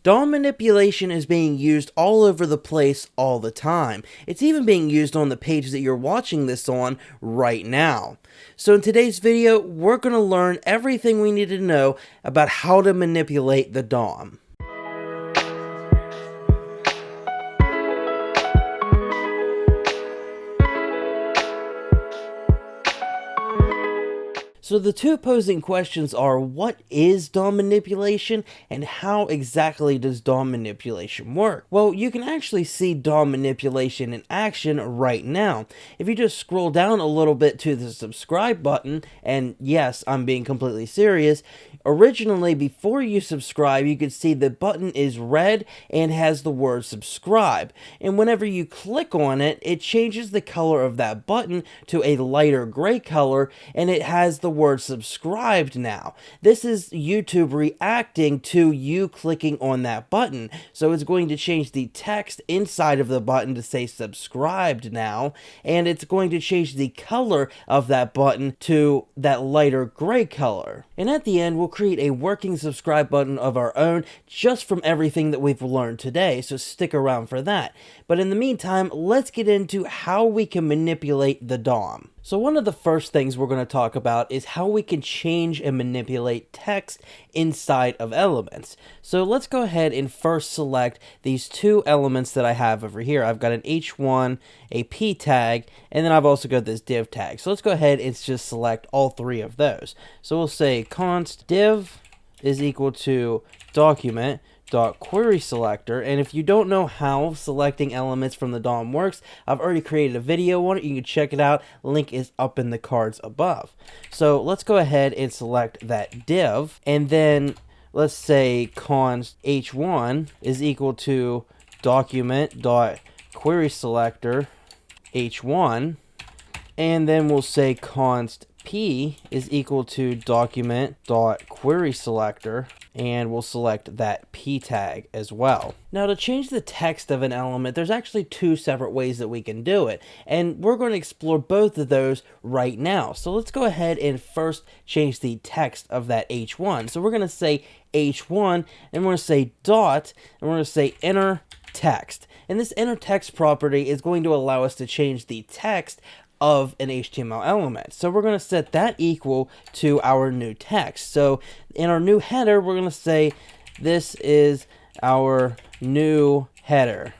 DOM manipulation is being used all over the place all the time. It's even being used on the page that you're watching this on right now. So in today's video, we're going to learn everything we need to know about how to manipulate the DOM. So the two opposing questions are, what is DOM manipulation and how exactly does DOM manipulation work? Well, you can actually see DOM manipulation in action right now. If you just scroll down a little bit to the subscribe button, and yes, I'm being completely serious, originally before you subscribe, you could see the button is red and has the word subscribe. And whenever you click on it, it changes the color of that button to a lighter gray color, and it has the word subscribed now. This is YouTube reacting to you clicking on that button. So it's going to change the text inside of the button to say subscribed now, and it's going to change the color of that button to that lighter gray color. And at the end, we'll create a working subscribe button of our own just from everything that we've learned today, so stick around for that. But in the meantime, let's get into how we can manipulate the DOM. So one of the first things we're going to talk about is how we can change and manipulate text inside of elements. So let's go ahead and first select these two elements that I have over here. I've got an h1, a p tag, and then I've also got this div tag. So let's go ahead and just select all three of those. So we'll say const div is equal to document dot query selector, and if you don't know how selecting elements from the DOM works, I've already created a video on it. You can check it out. Link is up in the cards above. So let's go ahead and select that div, and then let's say const h1 is equal to document dot query selector h1, and then we'll say const p is equal to document dot query selector, and we'll select that p tag as well. Now, to change the text of an element, there's actually two separate ways that we can do it, and we're going to explore both of those right now. So let's go ahead and first change the text of that h1. So we're going to say h1, and we're going to say dot, and we're going to say inner text. And this inner text property is going to allow us to change the text of an HTML element. So we're going to set that equal to our new text. So in our new header, we're going to say this is our new header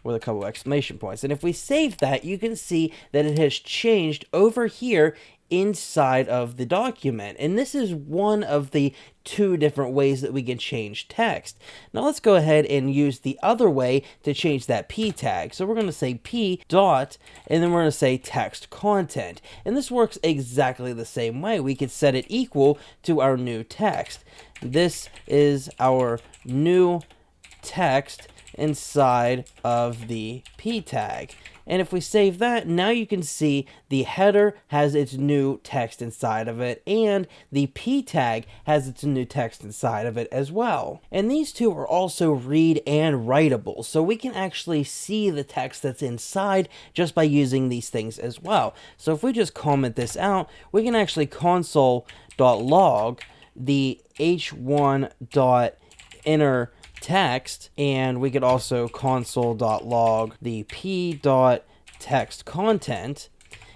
with a couple of exclamation points. And if we save that, you can see that it has changed over here inside of the document. And this is one of the two different ways that we can change text. Now let's go ahead and use the other way to change that p tag. So we're going to say p dot, and then we're going to say text content. And this works exactly the same way. We could set it equal to our new text. This is our new text inside of the p tag. And if we save that, now you can see the header has its new text inside of it, and the p tag has its new text inside of it as well. And these two are also read and writable, so we can actually see the text that's inside just by using these things as well. So if we just comment this out, we can actually console.log the h1.inner text, and we could also console.log the p.textContent.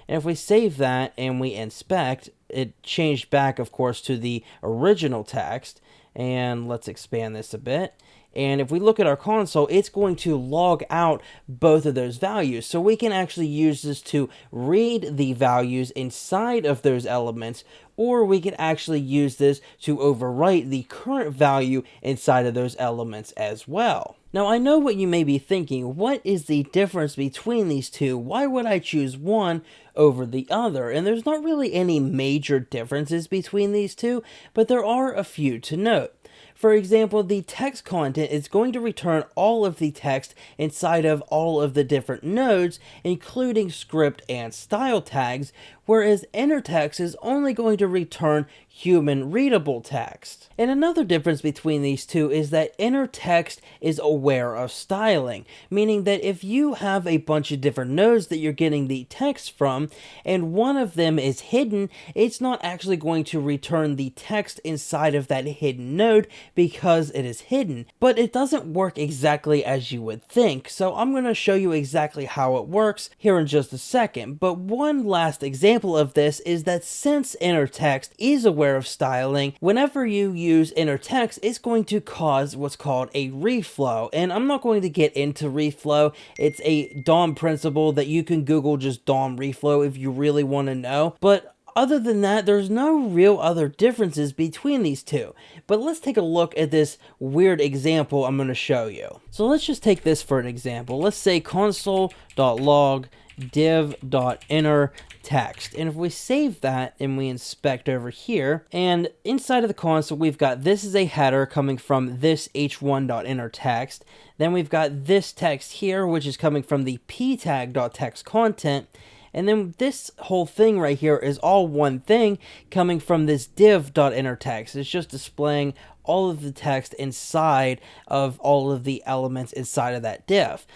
And if we save that and we inspect, it changed back, of course, to the original text. And let's expand this a bit. And if we look at our console, it's going to log out both of those values. So we can actually use this to read the values inside of those elements, or we can actually use this to overwrite the current value inside of those elements as well. Now, I know what you may be thinking. What is the difference between these two? Why would I choose one over the other? And there's not really any major differences between these two, but there are a few to note. For example, the text content is going to return all of the text inside of all of the different nodes, including script and style tags, whereas InnerText is only going to return human readable text. And another difference between these two is that InnerText is aware of styling, meaning that if you have a bunch of different nodes that you're getting the text from, and one of them is hidden, it's not actually going to return the text inside of that hidden node, because it is hidden, but it doesn't work exactly as you would think. So I'm going to show you exactly how it works here in just a second. But one last example of this is that since InnerText is aware of styling, whenever you use InnerText, it's going to cause what's called a reflow. And I'm not going to get into reflow. It's a DOM principle that you can Google just DOM reflow if you really want to know. But other than that, there's no real other differences between these two. But let's take a look at this weird example I'm going to show you. So let's just take this for an example. Let's say console.log div.InnerText. And if we save that and we inspect over here, and inside of the console, we've got this is a header coming from this h1.InnerText. Then we've got this text here, which is coming from the ptag.TextContent. And then this whole thing right here is all one thing coming from this div.InnerText. It's just displaying all of the text inside of all of the elements inside of that div.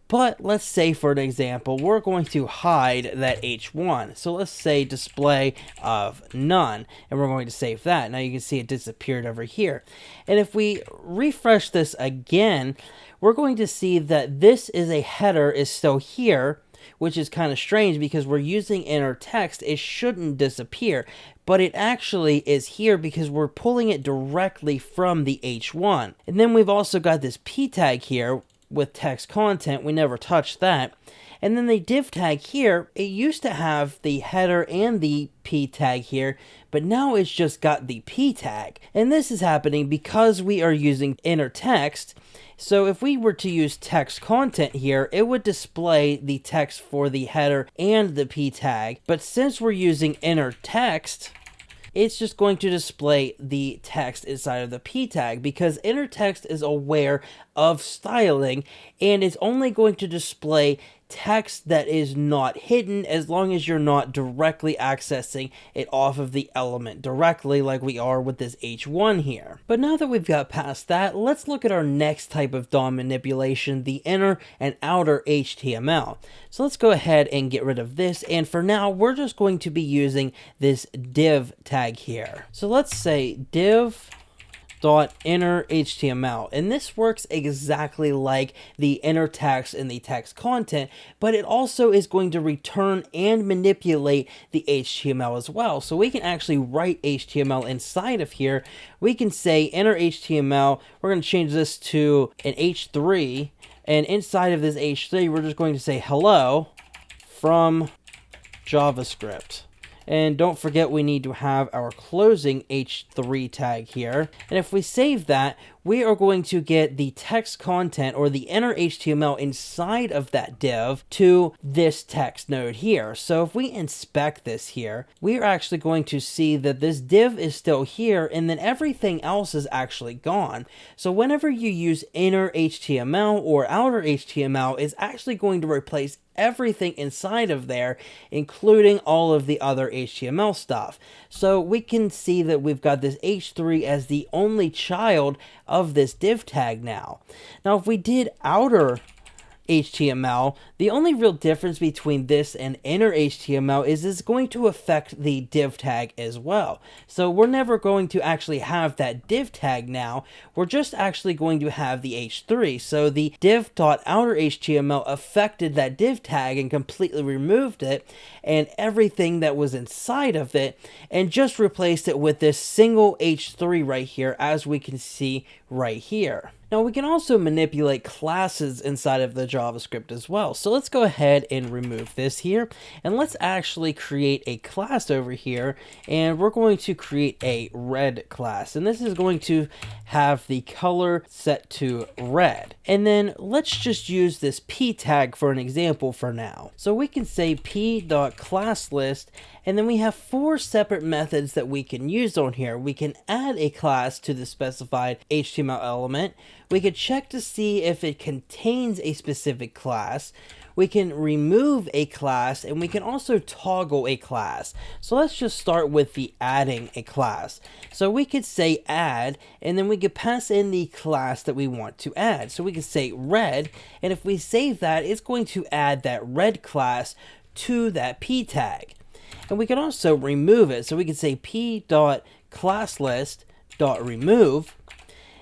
But let's say, for an example, we're going to hide that h1. So let's say display of none, and we're going to save that. Now you can see it disappeared over here. And if we refresh this again, we're going to see that this is a header is still here, which is kind of strange because we're using InnerText. It shouldn't disappear, but it actually is here because we're pulling it directly from the h1. And then we've also got this p tag here with text content. We never touched that. And then the div tag here, it used to have the header and the p tag here, but now it's just got the p tag. And this is happening because we are using InnerText. So if we were to use text content here, it would display the text for the header and the p tag. But since we're using InnerText, it's just going to display the text inside of the p tag because InnerText is aware of styling and it's only going to display text that is not hidden as long as you're not directly accessing it off of the element directly like we are with this h1 here. But now that we've got past that, let's look at our next type of DOM manipulation, the inner and outer HTML. So let's go ahead and get rid of this, and for now we're just going to be using this div tag here. So let's say div.InnerHTML, and this works exactly like the inner text and the text content, but it also is going to return and manipulate the HTML as well. So we can actually write HTML inside of here. We can say InnerHTML, we're going to change this to an h3, and inside of this h3 we're just going to say hello from JavaScript. And don't forget we need to have our closing h3 tag here. And if we save that, we are going to get the text content or the inner HTML inside of that div to this text node here. So if we inspect this here, we are actually going to see that this div is still here and then everything else is actually gone. So whenever you use inner HTML or outer HTML, it's actually going to replace everything inside of there, including all of the other HTML stuff. So we can see that we've got this h3 as the only child of this div tag now. Now, if we did outer HTML, the only real difference between this and inner HTML is it's going to affect the div tag as well. So we're never going to actually have that div tag now. We're just actually going to have the h3. So the div.outerHTML affected that div tag and completely removed it and everything that was inside of it and just replaced it with this single h3 right here, as we can see right here. Now we can also manipulate classes inside of the JavaScript as well. So let's go ahead and remove this here, and let's actually create a class over here, and we're going to create a red class, and this is going to have the color set to red. And then let's just use this p tag for an example for now. So we can say p.ClassList, and then we have 4 separate methods that we can use on here. We can add a class to the specified HTML element. We could check to see if it contains a specific class. We can remove a class, and we can also toggle a class. So let's just start with the adding a class. So we could say add, and then we could pass in the class that we want to add. So we could say red, and if we save that, it's going to add that red class to that p tag. And we can also remove it. So we can say p.ClassList.remove.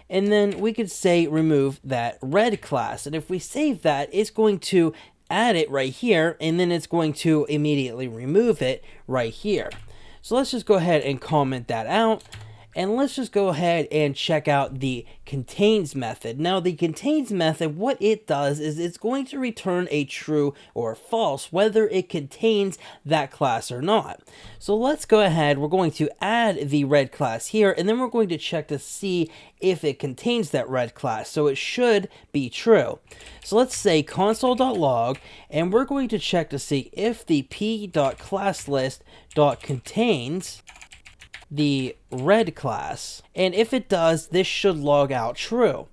and then we could say remove that red class. And if we save that, it's going to add it right here, and then it's going to immediately remove it right here. So let's just go ahead and comment that out. And let's just go ahead and check out the contains method. Now the contains method, what it does is it's going to return a true or false, whether it contains that class or not. So let's go ahead, we're going to add the red class here, and then we're going to check to see if it contains that red class. So it should be true. So let's say console.log, and we're going to check to see if the p.ClassList.contains the red class, and if it does, this should log out true.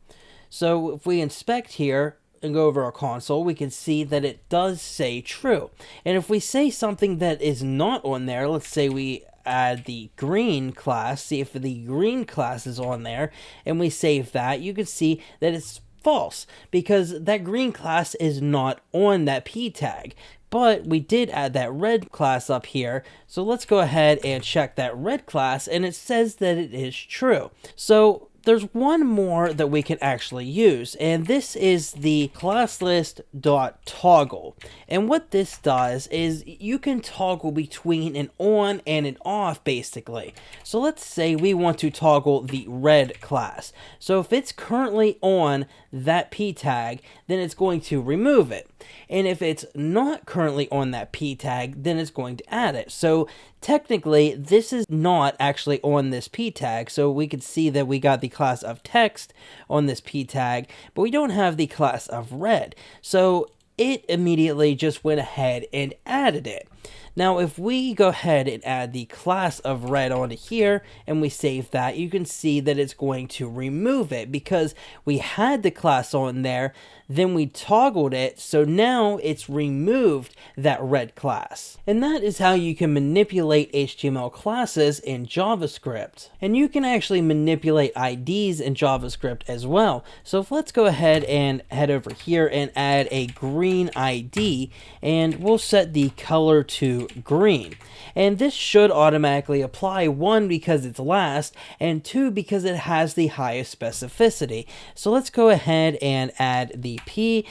So if we inspect here and go over our console, we can see that it does say true. And if we say something that is not on there, let's say we add the green class, see if the green class is on there, and we save that, you can see that it's false because that green class is not on that p tag. But we did add that red class up here, so let's go ahead and check that red class, and it says that it is true. So there's one more that we can actually use, and this is the ClassList.toggle. And what this does is you can toggle between an on and an off, basically. So let's say we want to toggle the red class. So if it's currently on that p tag, then it's going to remove it. And if it's not currently on that p tag, then it's going to add it. So technically, this is not actually on this p tag, so we could see that we got the class of text on this p tag, but we don't have the class of red. So it immediately just went ahead and added it. Now, if we go ahead and add the class of red onto here and we save that, you can see that it's going to remove it because we had the class on there, then we toggled it, so now it's removed that red class. And that is how you can manipulate HTML classes in JavaScript. And you can actually manipulate IDs in JavaScript as well. So let's go ahead and head over here and add a green ID, and we'll set the color to green. And this should automatically apply, 1 because it's last, and 2 because it has the highest specificity. So let's go ahead and add the p.id,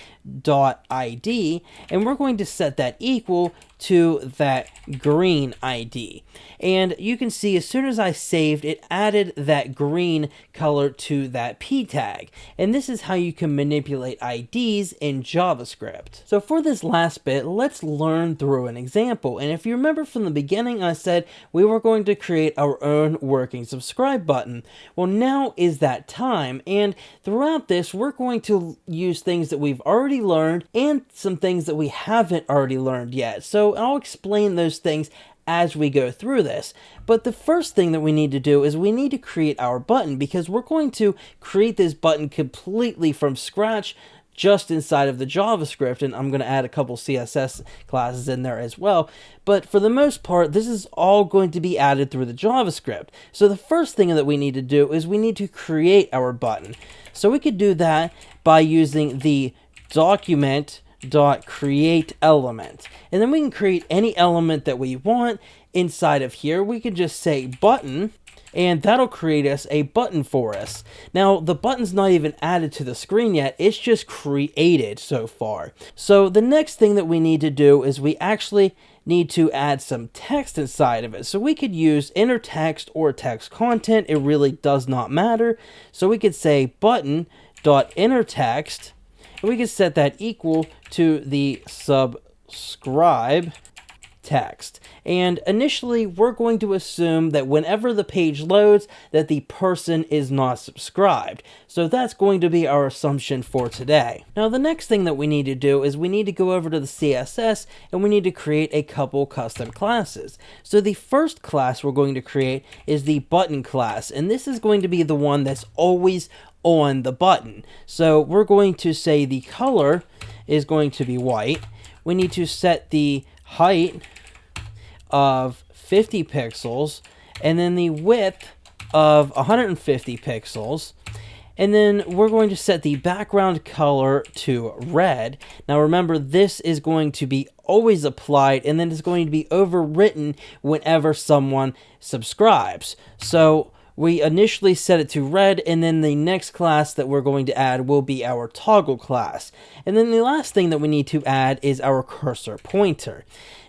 and we're going to set that equal to that green ID. And you can see as soon as I saved, it added that green color to that p tag. And this is how you can manipulate IDs in JavaScript. So for this last bit, let's learn through an example. And if you remember from the beginning, I said we were going to create our own working subscribe button. Well, now is that time. And throughout this, we're going to use things that we've already learned and some things that we haven't already learned yet. So I'll explain those things as we go through this. But the first thing that we need to do is we need to create our button, because we're going to create this button completely from scratch just inside of the JavaScript, and I'm going to add a couple CSS classes in there as well. But for the most part, this is all going to be added through the JavaScript. So the first thing that we need to do is we need to create our button. So we could do that by using the document.create element, and then we can create any element that we want inside of here. We can just say button, and that'll create us a button for us. Now, the button's not even added to the screen yet, it's just created so far. So the next thing that we need to do is we actually need to add some text inside of it. So we could use InnerText or TextContent, it really does not matter. So we could say button.InnerText, and we can set that equal to the subscribe text. And initially, we're going to assume that whenever the page loads, that the person is not subscribed. So that's going to be our assumption for today. Now, the next thing that we need to do is we need to go over to the CSS, and we need to create a couple custom classes. So the first class we're going to create is the button class, and this is going to be the one that's always on the button. So we're going to say the color is going to be white. We need to set the height of 50 pixels, and then the width of 150 pixels. And then we're going to set the background color to red. Now remember, this is going to be always applied, and then it's going to be overwritten whenever someone subscribes. So we initially set it to red, and then the next class that we're going to add will be our toggle class. And then the last thing that we need to add is our cursor pointer.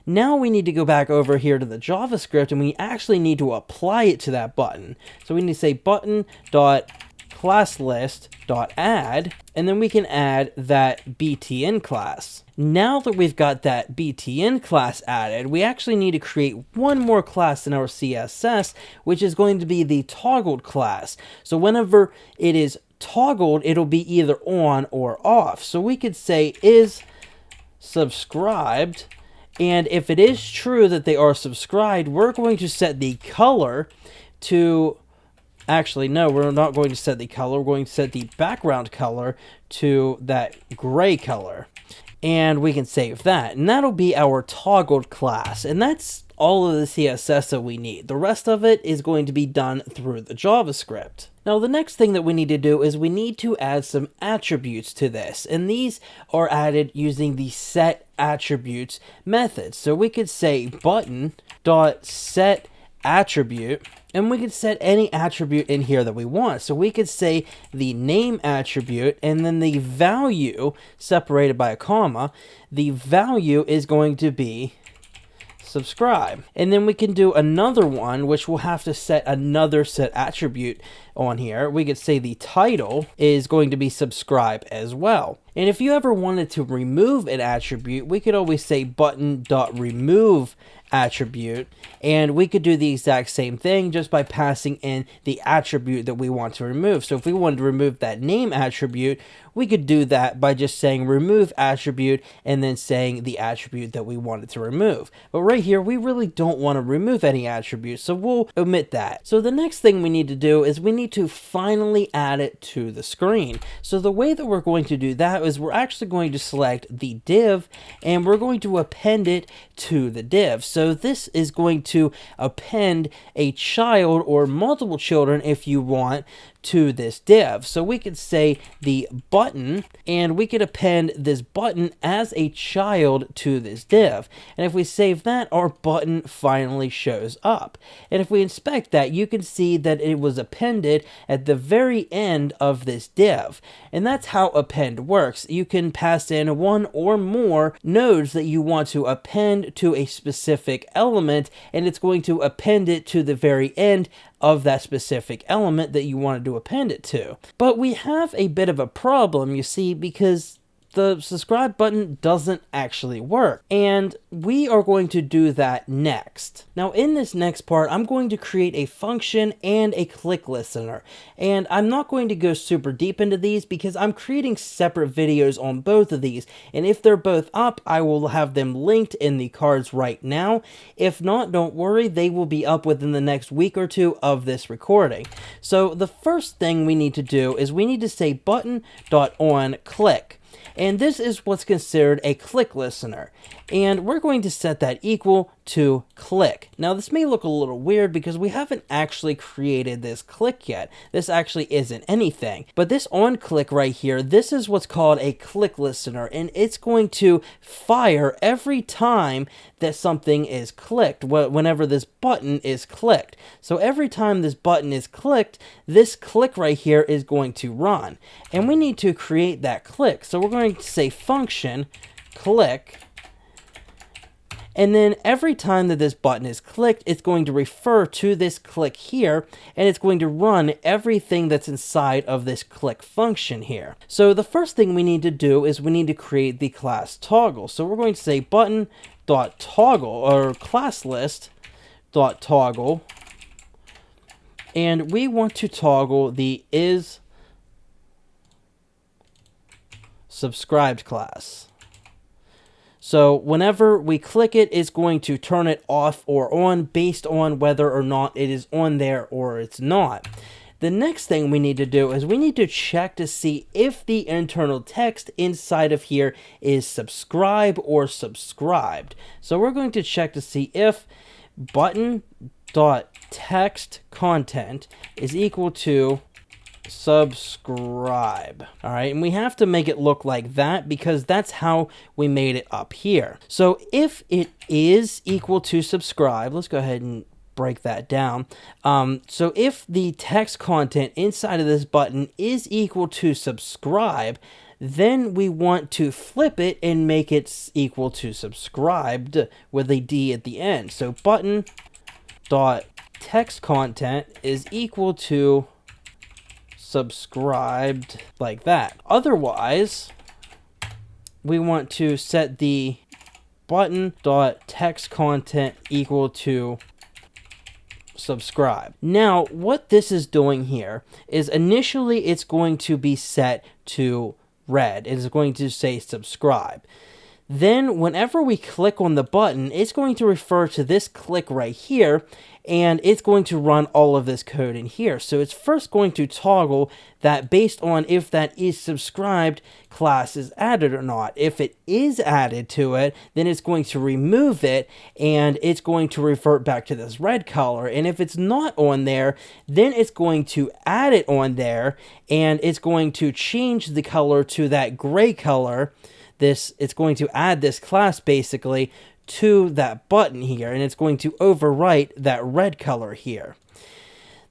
Now we need to go back over here to the JavaScript, and we actually need to apply it to that button. So we need to say button.ClassList.add, and then we can add that btn class. Now that we've got that btn class added, we actually need to create one more class in our CSS, which is going to be the toggled class. So whenever it is toggled, it'll be either on or off. So we could say is subscribed, and if it is true that they are subscribed, we're going to set the color to, actually no, we're not going to set the color, we're going to set the background color to that gray color. And we can save that, and that'll be our toggled class. And that's all of the CSS that we need. The rest of it is going to be done through the JavaScript. Now, the next thing that we need to do is we need to add some attributes to this, and these are added using the setAttribute method. So we could say button.setAttribute, and we could set any attribute in here that we want. So we could say the name attribute, and then the value separated by a comma, the value is going to be subscribe. And then we can do another one, which we'll have to set another setAttribute on here. We could say the title is going to be subscribe as well. And if you ever wanted to remove an attribute, we could always say button.remove attribute, and we could do the exact same thing just by passing in the attribute that we want to remove. So if we wanted to remove that name attribute, we could do that by just saying remove attribute and then saying the attribute that we wanted to remove. But right here, we really don't want to remove any attributes, so we'll omit that. So the next thing we need to do is we need to finally add it to the screen. So the way that we're going to do that is we're actually going to select the div, and we're going to append it to the div. So this is going to append a child or multiple children, if you want, to this div. So we could say the button, and we could append this button as a child to this div. And if we save that, our button finally shows up. And if we inspect that, you can see that it was appended at the very end of this div. And that's how append works. You can pass in one or more nodes that you want to append to a specific element, and it's going to append it to the very end of that specific element that you wanted to append it to. But we have a bit of a problem, you see, because the subscribe button doesn't actually work, and we are going to do that next. Now, in this next part, I'm going to create a function and a click listener, and I'm not going to go super deep into these because I'm creating separate videos on both of these, and if they're both up, I will have them linked in the cards right now. If not, don't worry, they will be up within the next week or two of this recording. So the first thing we need to do is we need to say button.onClick. And this is what's considered a click listener. And we're going to set that equal to click. Now, this may look a little weird because we haven't actually created this click yet. This actually isn't anything. But this on click right here, this is what's called a click listener. And it's going to fire every time that something is clicked, whenever this button is clicked. So every time this button is clicked, this click right here is going to run. And we need to create that click. So we're going to say function click. And then every time that this button is clicked, it's going to refer to this click here, and it's going to run everything that's inside of this click function here. So the first thing we need to do is we need to create the class toggle. So we're going to say button.toggle or ClassList.toggle, and we want to toggle the is subscribed class. So whenever we click it, it's going to turn it off or on based on whether or not it is on there or it's not. The next thing we need to do is we need to check to see if the internal text inside of here is subscribe or subscribed. So we're going to check to see if button.TextContent is equal to subscribe. All right, and we have to make it look like that because that's how we made it up here. So if it is equal to subscribe, let's go ahead and break that down. So if the text content inside of this button is equal to subscribe, then we want to flip it and make it equal to subscribed with a D at the end. So button dot text content is equal to subscribed, like that. Otherwise, we want to set the button dot text content equal to subscribe. Now, what this is doing here is initially it's going to be set to red. It is going to say subscribe. Then whenever we click on the button, it's going to refer to this click right here, and it's going to run all of this code in here. So it's first going to toggle that based on if that is subscribed, class is added or not. If it is added to it, then it's going to remove it, and it's going to revert back to this red color. And if it's not on there, then it's going to add it on there, and it's going to change the color to that gray color. It's going to add this class basically to that button here, and it's going to overwrite that red color here.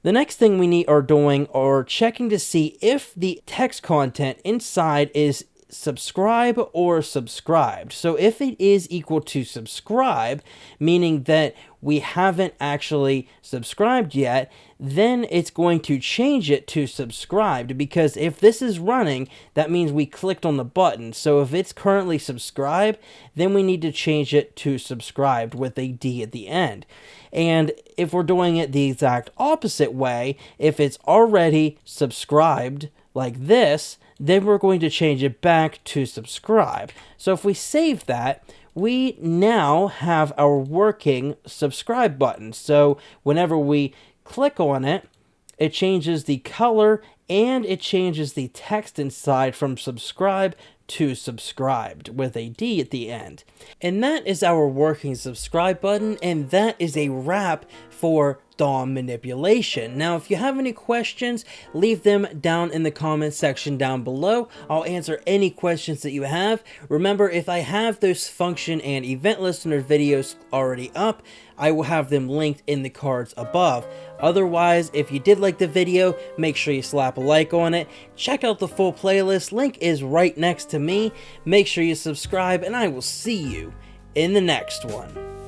The next thing we are doing are checking to see if the text content inside is subscribe or subscribed. So if it is equal to subscribe, meaning that we haven't actually subscribed yet, then it's going to change it to subscribed, because if this is running, that means we clicked on the button. So if it's currently subscribed, then we need to change it to subscribed with a D at the end. And if we're doing it the exact opposite way, if it's already subscribed like this, then we're going to change it back to subscribe. So if we save that, we now have our working subscribe button. So whenever we click on it, it changes the color and it changes the text inside from subscribe to subscribed with a D at the end. And that is our working subscribe button, and that is a wrap for DOM manipulation. Now, if you have any questions, leave them down in the comment section down below. I'll answer any questions that you have. Remember, if I have those function and event listener videos already up, I will have them linked in the cards above. Otherwise, if you did like the video, make sure you slap a like on it. Check out the full playlist. Link is right next to me. Make sure you subscribe, and I will see you in the next one.